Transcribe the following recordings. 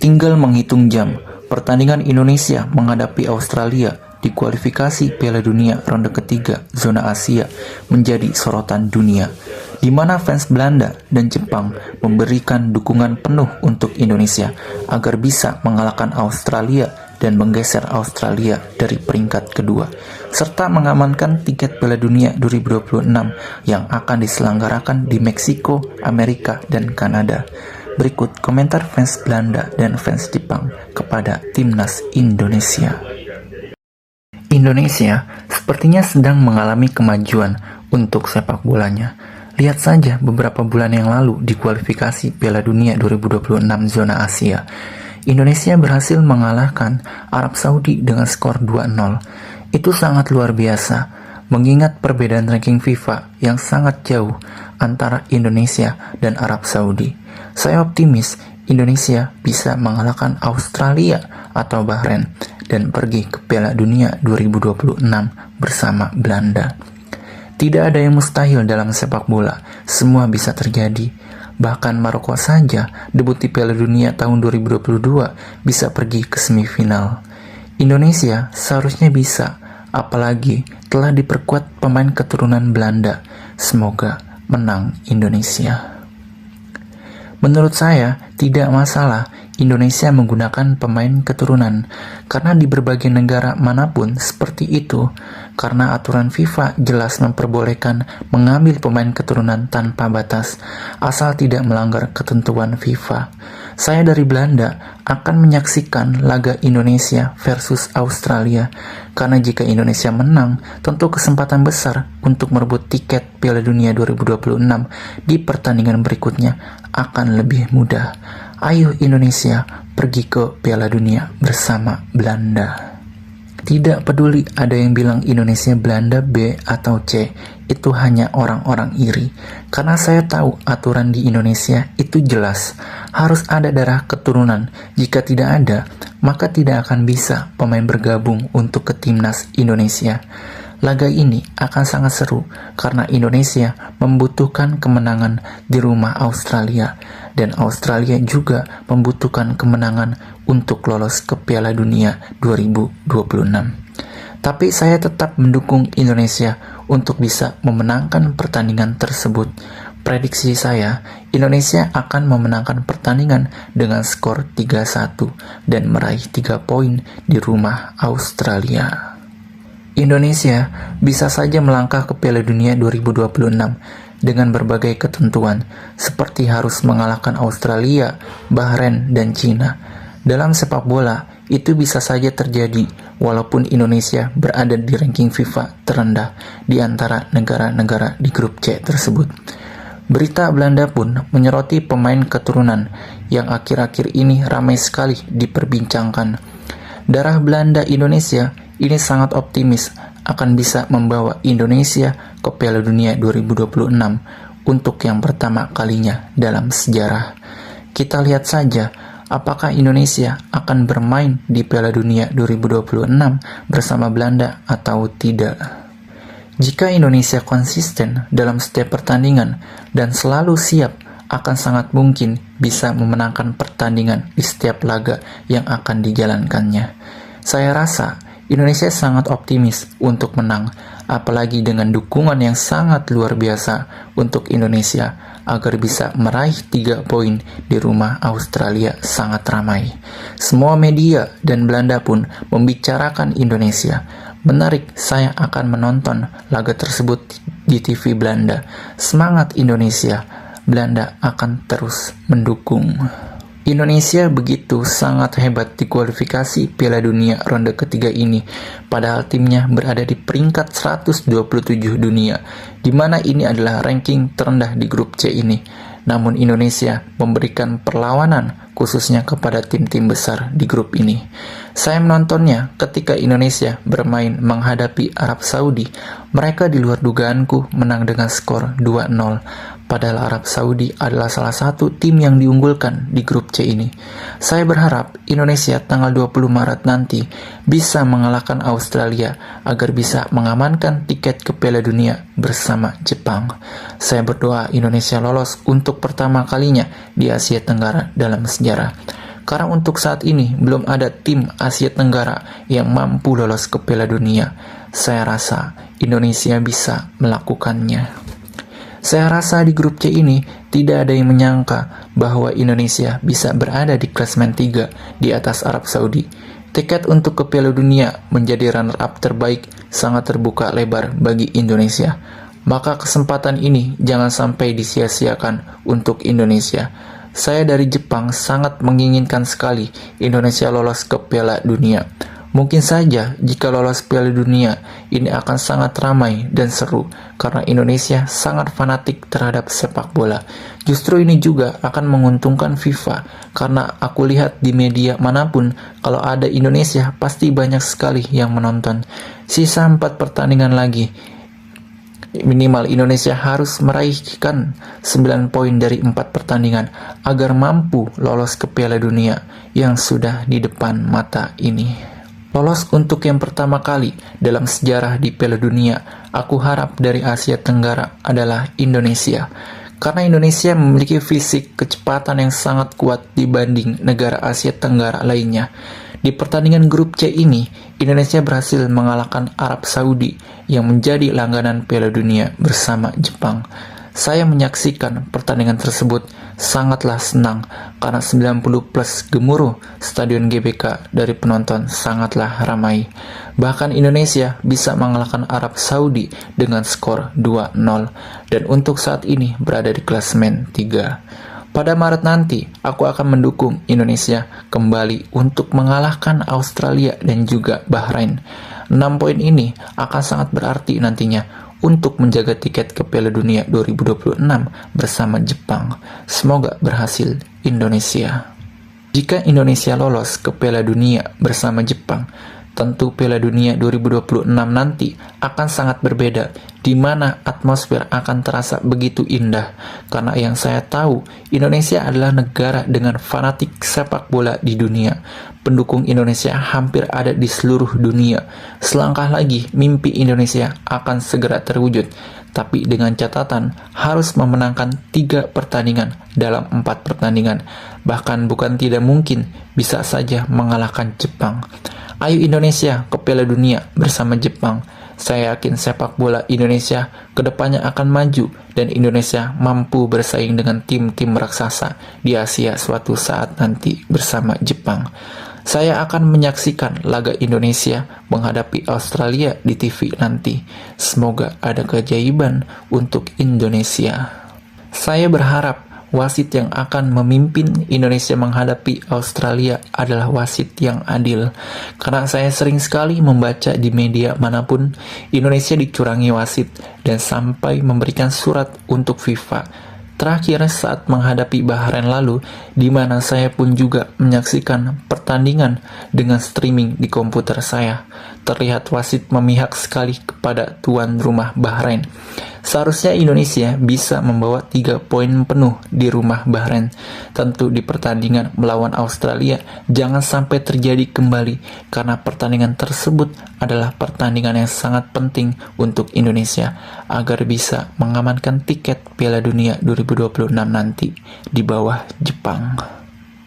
Tinggal menghitung jam, pertandingan Indonesia menghadapi Australia di kualifikasi Piala Dunia ronde ketiga zona Asia menjadi sorotan dunia, di mana fans Belanda dan Jepang memberikan dukungan penuh untuk Indonesia agar bisa mengalahkan Australia dan menggeser Australia dari peringkat kedua, serta mengamankan tiket Piala Dunia 2026 yang akan diselenggarakan di Meksiko, Amerika, dan Kanada. Berikut komentar fans Belanda dan fans Jepang kepada timnas Indonesia. Indonesia sepertinya sedang mengalami kemajuan untuk sepak bolanya. Lihat saja beberapa bulan yang lalu di kualifikasi Piala Dunia 2026 zona Asia. Indonesia berhasil mengalahkan Arab Saudi dengan skor 2-0. Itu sangat luar biasa, mengingat perbedaan ranking FIFA yang sangat jauh antara Indonesia dan Arab Saudi. Saya optimis Indonesia bisa mengalahkan Australia atau Bahrain dan pergi ke Piala Dunia 2026 bersama Belanda. Tidak ada yang mustahil dalam sepak bola, semua bisa terjadi. Bahkan Maroko saja debut di Piala Dunia tahun 2022 bisa pergi ke semifinal. Indonesia seharusnya bisa, apalagi telah diperkuat pemain keturunan Belanda. Semoga menang Indonesia. Menurut saya, tidak masalah Indonesia menggunakan pemain keturunan, karena di berbagai negara manapun seperti itu, karena aturan FIFA jelas memperbolehkan mengambil pemain keturunan tanpa batas, asal tidak melanggar ketentuan FIFA. Saya dari Belanda akan menyaksikan laga Indonesia versus Australia, karena jika Indonesia menang, tentu kesempatan besar untuk merebut tiket Piala Dunia 2026 di pertandingan berikutnya akan lebih mudah. Ayo Indonesia pergi ke Piala Dunia bersama Belanda. Tidak peduli ada yang bilang Indonesia Belanda B atau C, itu hanya orang-orang iri. Karena saya tahu aturan di Indonesia itu jelas, harus ada darah keturunan. Jika tidak ada, maka tidak akan bisa pemain bergabung untuk ke timnas Indonesia. Laga ini akan sangat seru karena Indonesia membutuhkan kemenangan di rumah Australia, dan Australia juga membutuhkan kemenangan untuk lolos ke Piala Dunia 2026. Tapi saya tetap mendukung Indonesia untuk bisa memenangkan pertandingan tersebut. Prediksi saya, Indonesia akan memenangkan pertandingan dengan skor 3-1 dan meraih 3 poin di rumah Australia. Indonesia bisa saja melangkah ke Piala Dunia 2026 dengan berbagai ketentuan, seperti harus mengalahkan Australia, Bahrain, dan Cina. Dalam sepak bola, itu bisa saja terjadi walaupun Indonesia berada di ranking FIFA terendah di antara negara-negara di grup C tersebut. Berita Belanda pun menyoroti pemain keturunan yang akhir-akhir ini ramai sekali diperbincangkan. Darah Belanda Indonesia ini sangat optimis akan bisa membawa Indonesia ke Piala Dunia 2026 untuk yang pertama kalinya dalam sejarah. Kita lihat saja apakah Indonesia akan bermain di Piala Dunia 2026 bersama Belanda atau tidak. Jika Indonesia konsisten dalam setiap pertandingan dan selalu siap, akan sangat mungkin bisa memenangkan pertandingan di setiap laga yang akan dijalankannya. Saya rasa Indonesia sangat optimis untuk menang, apalagi dengan dukungan yang sangat luar biasa untuk Indonesia agar bisa meraih 3 poin di rumah Australia sangat ramai. Semua media dan Belanda pun membicarakan Indonesia. Menarik, saya akan menonton laga tersebut di TV Belanda. Semangat Indonesia, Belanda akan terus mendukung. Indonesia begitu sangat hebat di kualifikasi Piala Dunia ronde ketiga ini, padahal timnya berada di peringkat 127 dunia, di mana ini adalah ranking terendah di grup C ini. Namun Indonesia memberikan perlawanan khususnya kepada tim-tim besar di grup ini. Saya menontonnya ketika Indonesia bermain menghadapi Arab Saudi. Mereka di luar dugaanku menang dengan skor 2-0. Padahal Arab Saudi adalah salah satu tim yang diunggulkan di grup C ini. Saya berharap Indonesia tanggal 20 Maret nanti bisa mengalahkan Australia agar bisa mengamankan tiket ke Piala Dunia bersama Jepang. Saya berdoa Indonesia lolos untuk pertama kalinya di Asia Tenggara dalam sejarah. Karena untuk saat ini belum ada tim Asia Tenggara yang mampu lolos ke Piala Dunia. Saya rasa Indonesia bisa melakukannya. Saya rasa di grup C ini tidak ada yang menyangka bahwa Indonesia bisa berada di klasemen 3 di atas Arab Saudi. Tiket untuk ke Piala Dunia menjadi runner-up terbaik sangat terbuka lebar bagi Indonesia. Maka kesempatan ini jangan sampai disia-siakan untuk Indonesia. Saya dari Jepang sangat menginginkan sekali Indonesia lolos ke Piala Dunia. Mungkin saja jika lolos Piala Dunia, ini akan sangat ramai dan seru karena Indonesia sangat fanatik terhadap sepak bola. Justru ini juga akan menguntungkan FIFA karena aku lihat di media manapun kalau ada Indonesia pasti banyak sekali yang menonton. Sisa 4 pertandingan lagi. Minimal Indonesia harus meraihkan 9 poin dari 4 pertandingan agar mampu lolos ke Piala Dunia yang sudah di depan mata ini. Lolos untuk yang pertama kali dalam sejarah di Piala Dunia, aku harap dari Asia Tenggara adalah Indonesia. Karena Indonesia memiliki fisik kecepatan yang sangat kuat dibanding negara Asia Tenggara lainnya. Di pertandingan grup C ini, Indonesia berhasil mengalahkan Arab Saudi yang menjadi langganan Piala Dunia bersama Jepang. Saya menyaksikan pertandingan tersebut sangatlah senang karena 90 plus gemuruh Stadion GBK dari penonton sangatlah ramai. Bahkan Indonesia bisa mengalahkan Arab Saudi dengan skor 2-0 dan untuk saat ini berada di klasemen 3. Pada Maret nanti, aku akan mendukung Indonesia kembali untuk mengalahkan Australia dan juga Bahrain. 6 poin ini akan sangat berarti nantinya untuk menjaga tiket ke Piala Dunia 2026 bersama Jepang. Semoga berhasil Indonesia. Jika Indonesia lolos ke Piala Dunia bersama Jepang, tentu Piala Dunia 2026 nanti akan sangat berbeda, di mana atmosfer akan terasa begitu indah. Karena yang saya tahu, Indonesia adalah negara dengan fanatik sepak bola di dunia. Pendukung Indonesia hampir ada di seluruh dunia. Selangkah lagi, mimpi Indonesia akan segera terwujud. Tapi dengan catatan, harus memenangkan 3 pertandingan dalam 4 pertandingan. Bahkan bukan tidak mungkin, bisa saja mengalahkan Jepang. Ayo Indonesia ke Piala Dunia bersama Jepang. Saya yakin sepak bola Indonesia kedepannya akan maju dan Indonesia mampu bersaing dengan tim-tim raksasa di Asia suatu saat nanti bersama Jepang. Saya akan menyaksikan laga Indonesia menghadapi Australia di TV nanti. Semoga ada keajaiban untuk Indonesia. Saya berharap wasit yang akan memimpin Indonesia menghadapi Australia adalah wasit yang adil. Karena saya sering sekali membaca di media manapun Indonesia dicurangi wasit dan sampai memberikan surat untuk FIFA. Terakhir saat menghadapi Bahrain lalu, di mana saya pun juga menyaksikan pertandingan dengan streaming di komputer saya. Terlihat wasit memihak sekali kepada tuan rumah Bahrain. Seharusnya Indonesia bisa membawa 3 poin penuh di rumah Bahrain. Tentu di pertandingan melawan Australia jangan sampai terjadi kembali karena pertandingan tersebut adalah pertandingan yang sangat penting untuk Indonesia agar bisa mengamankan tiket Piala Dunia 2026 nanti di bawah Jepang.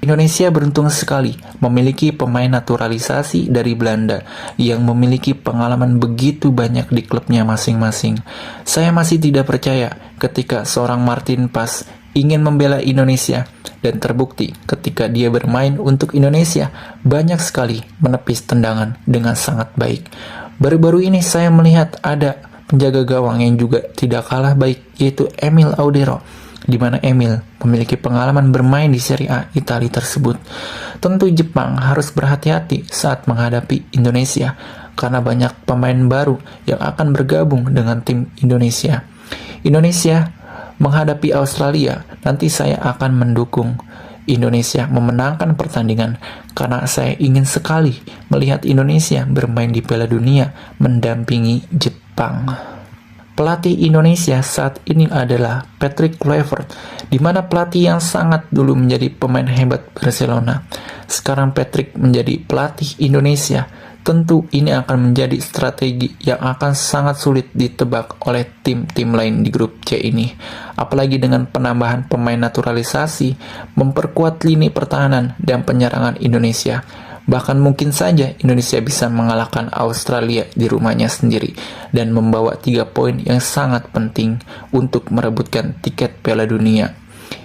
Indonesia beruntung sekali memiliki pemain naturalisasi dari Belanda yang memiliki pengalaman begitu banyak di klubnya masing-masing. Saya masih tidak percaya ketika seorang Martin Pas ingin membela Indonesia dan terbukti ketika dia bermain untuk Indonesia banyak sekali menepis tendangan dengan sangat baik. Baru-baru ini saya melihat ada penjaga gawang yang juga tidak kalah baik yaitu Emil Audero, di mana Emil memiliki pengalaman bermain di Serie A Italia tersebut. Tentu Jepang harus berhati-hati saat menghadapi Indonesia karena banyak pemain baru yang akan bergabung dengan tim Indonesia. Indonesia menghadapi Australia, nanti saya akan mendukung Indonesia memenangkan pertandingan karena saya ingin sekali melihat Indonesia bermain di Piala Dunia mendampingi Jepang. Pelatih Indonesia saat ini adalah Patrick Kluivert, di mana pelatih yang sangat dulu menjadi pemain hebat Barcelona. Sekarang Patrick menjadi pelatih Indonesia. Tentu ini akan menjadi strategi yang akan sangat sulit ditebak oleh tim-tim lain di grup C ini. Apalagi dengan penambahan pemain naturalisasi, memperkuat lini pertahanan dan penyerangan Indonesia. Bahkan mungkin saja Indonesia bisa mengalahkan Australia di rumahnya sendiri dan membawa 3 poin yang sangat penting untuk merebutkan tiket Piala Dunia.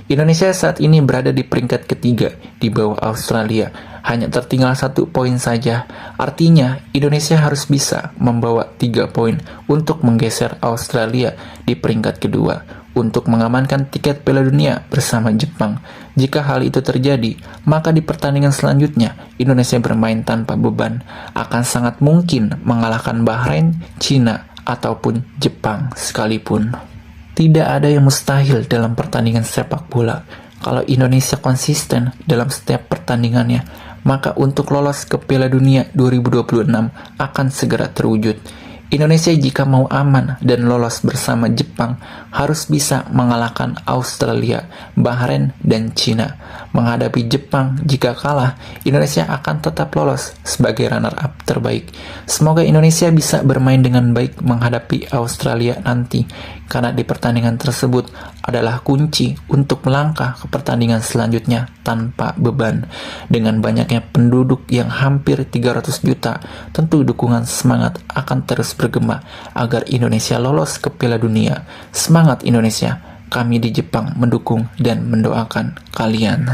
Indonesia saat ini berada di peringkat ketiga di bawah Australia. Hanya tertinggal 1 poin saja. Artinya, Indonesia harus bisa membawa 3 poin untuk menggeser Australia di peringkat kedua untuk mengamankan tiket Piala Dunia bersama Jepang. Jika hal itu terjadi, maka di pertandingan selanjutnya Indonesia bermain tanpa beban akan sangat mungkin mengalahkan Bahrain, Cina, ataupun Jepang sekalipun. Tidak ada yang mustahil dalam pertandingan sepak bola. Kalau Indonesia konsisten dalam setiap pertandingannya, maka untuk lolos ke Piala Dunia 2026 akan segera terwujud. Indonesia jika mau aman dan lolos bersama Jepang harus bisa mengalahkan Australia, Bahrain, dan Cina. Menghadapi Jepang jika kalah, Indonesia akan tetap lolos sebagai runner-up terbaik. Semoga Indonesia bisa bermain dengan baik menghadapi Australia nanti, karena di pertandingan tersebut adalah kunci untuk melangkah ke pertandingan selanjutnya tanpa beban. Dengan banyaknya penduduk yang hampir 300 juta, tentu dukungan semangat akan terus bergema agar Indonesia lolos ke Piala Dunia. Semangat Indonesia, kami di Jepang mendukung dan mendoakan kalian.